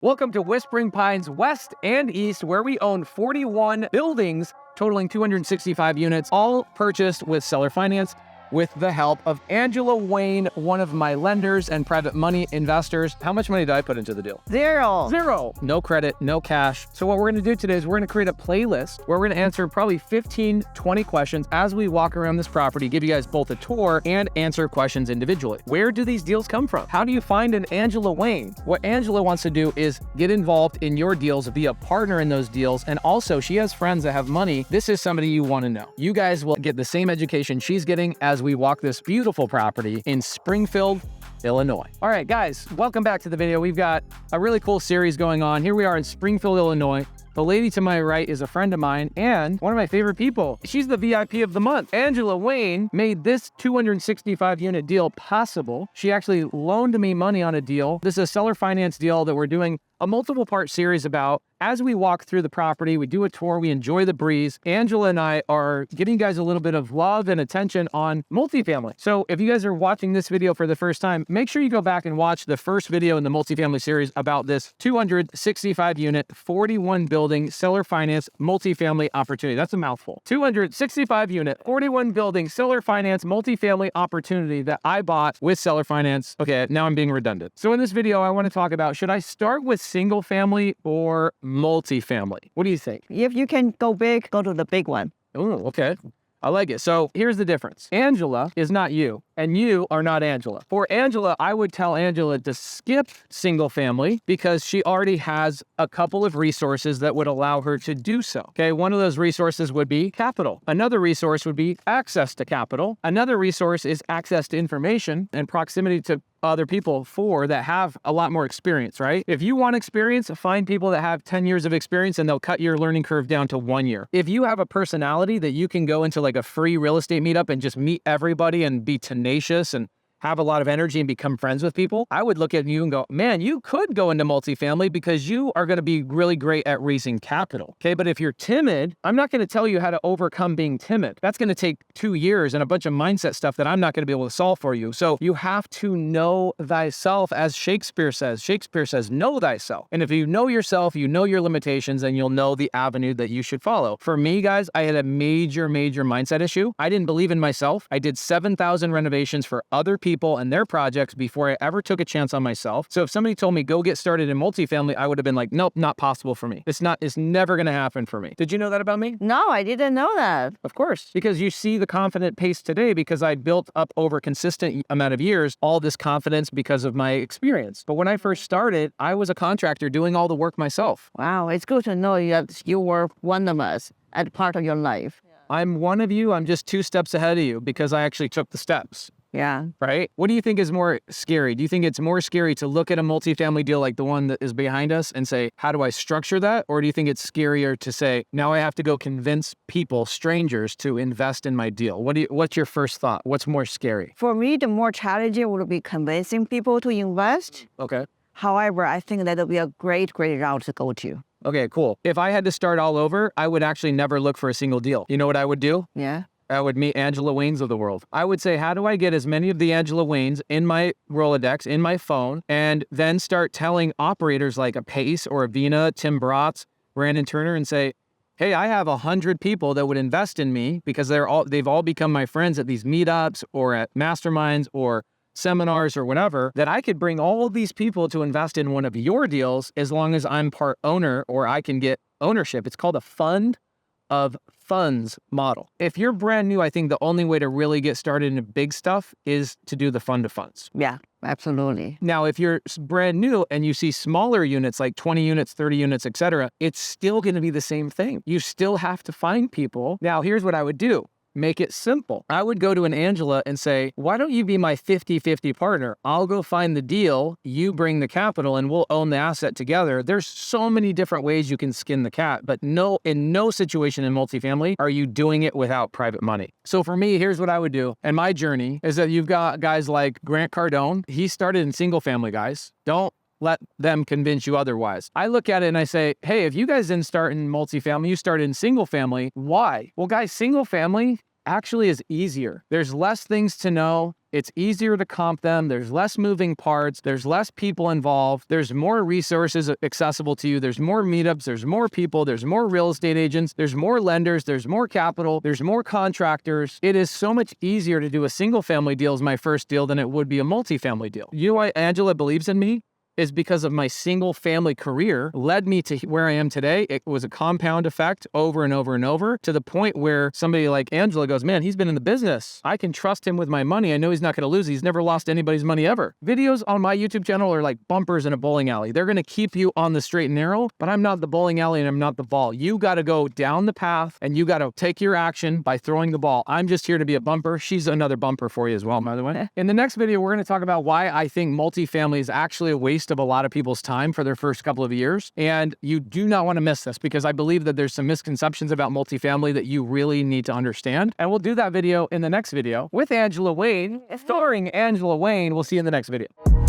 Welcome to Whispering Pines West and East, where we own 41 buildings totaling 265 units, all purchased with seller finance with the help of Angela Wayne, one of my lenders and private money investors. How much money did I put into the deal? Zero. No credit, no cash. So what we're gonna do today is we're gonna create a playlist where we're gonna answer probably 15, 20 questions as we walk around this property, give you guys both a tour and answer questions individually. Where do these deals come from? How do you find an Angela Wayne? What Angela wants to do is get involved in your deals, be a partner in those deals, and also she has friends that have money. This is somebody you wanna know. You guys will get the same education she's getting as we walk this beautiful property in Springfield, Illinois. All right, guys, welcome back to the video. We've got a really cool series going on. Here we are in Springfield, Illinois. The lady to my right is a friend of mine and one of my favorite people. She's the VIP of the month. Angela Wayne made this 265 unit deal possible. She actually loaned me money on a deal. This is a seller finance deal that we're doing a multiple part series about. As we walk through the property, we do a tour, we enjoy the breeze. Angela and I are giving you guys a little bit of love and attention on multifamily. So if you guys are watching this video for the first time, make sure you go back and watch the first video in the multifamily series about this 265 unit, 41 building seller finance multifamily opportunity. That's a mouthful. 265 unit, 41 building seller finance multifamily opportunity that I bought with seller finance. Okay, now I'm being redundant. So in this video, I want to talk about, should I start with single family or multifamily? What do you think? If you can go big, go to the big one. Oh, okay. I like it. So here's the difference. Angela is not you, and you are not Angela. For Angela, I would tell Angela to skip single family because she already has a couple of resources that would allow her to do so. Okay, one of those resources would be capital. Another resource would be access to capital. Another resource is access to information and proximity to other people that have a lot more experience, right? If you want experience, find people that have 10 years of experience and they'll cut your learning curve down to 1 year. If you have a personality that you can go into like a free real estate meetup and just meet everybody and be tenacious and have a lot of energy and become friends with people, I would look at you and go, man, you could go into multifamily because you are going to be really great at raising capital. Okay, but if you're timid, I'm not going to tell you how to overcome being timid. That's going to take 2 years and a bunch of mindset stuff that I'm not going to be able to solve for you. So you have to know thyself, as Shakespeare says. Shakespeare says, know thyself. And if you know yourself, you know your limitations, and you'll know the avenue that you should follow. For me, guys, I had a major mindset issue. I didn't believe in myself. I did 7,000 renovations for other people and their projects before I ever took a chance on myself. So if somebody told me go get started in multifamily, I would have been like, nope, not possible for me. It's never going to happen for me. Did you know that about me? No, I didn't know that. Of course, because you see the confident pace today because I built up over a consistent amount of years, all this confidence because of my experience. But when I first started, I was a contractor doing all the work myself. Wow, it's good to know you were one of us at part of your life. I'm one of you. I'm just 2 steps ahead of you because I actually took the steps. Yeah. Right? What do you think is more scary? Do you think it's more scary to look at a multifamily deal like the one that is behind us and say, how do I structure that? Or do you think it's scarier to say, now I have to go convince people, strangers, to invest in my deal? What's your first thought? What's more scary? For me, the more challenging would be convincing people to invest. Okay. However, I think that would be a great route to go to. Okay, cool. If I had to start all over, I would actually never look for a single deal. You know what I would do? Yeah. I would meet Angela Waynes of the world. I would say, how do I get as many of the Angela Waynes in my Rolodex, in my phone, and then start telling operators like a Pace or a Vina, Tim Bratz, Brandon Turner, and say, hey, I have 100 people that would invest in me because they've all become my friends at these meetups or at masterminds or seminars or whatever, that I could bring all of these people to invest in one of your deals as long as I'm part owner or I can get ownership. It's called a fund of funds model. If you're brand new, I think the only way to really get started in big stuff is to do the fund of funds. Yeah, absolutely. Now, if you're brand new and you see smaller units like 20 units, 30 units, etc., it's still going to be the same thing. You still have to find people. Now, here's what I would do. Make it simple. I would go to an Angela and say, why don't you be my 50-50 partner? I'll go find the deal, you bring the capital, and we'll own the asset together. There's so many different ways you can skin the cat, but in no situation in multifamily are you doing it without private money. So for me, here's what I would do. And my journey is that you've got guys like Grant Cardone. He started in single family, guys. Don't let them convince you otherwise. I look at it and I say, hey, if you guys didn't start in multifamily, you started in single family. Why? Well, guys, single family actually is easier. There's less things to know. It's easier to comp them. There's less moving parts. There's less people involved. There's more resources accessible to you. There's more meetups. There's more people. There's more real estate agents. There's more lenders. There's more capital. There's more contractors. It is so much easier to do a single family deal as my first deal than it would be a multifamily deal. You know why Angela believes in me? Is because of my single family career led me to where I am today. It was a compound effect over and over and over to the point where somebody like Angela goes, man, he's been in the business. I can trust him with my money. I know he's not going to lose. He's never lost anybody's money ever. Videos on my YouTube channel are like bumpers in a bowling alley. They're going to keep you on the straight and narrow, but I'm not the bowling alley and I'm not the ball. You got to go down the path and you got to take your action by throwing the ball. I'm just here to be a bumper. She's another bumper for you as well, by the way. In the next video, we're going to talk about why I think multifamily is actually a waste of a lot of people's time for their first couple of years. And you do not want to miss this because I believe that there's some misconceptions about multifamily that you really need to understand. And we'll do that video in the next video with Angela Wayne, starring Angela Wayne. We'll see you in the next video.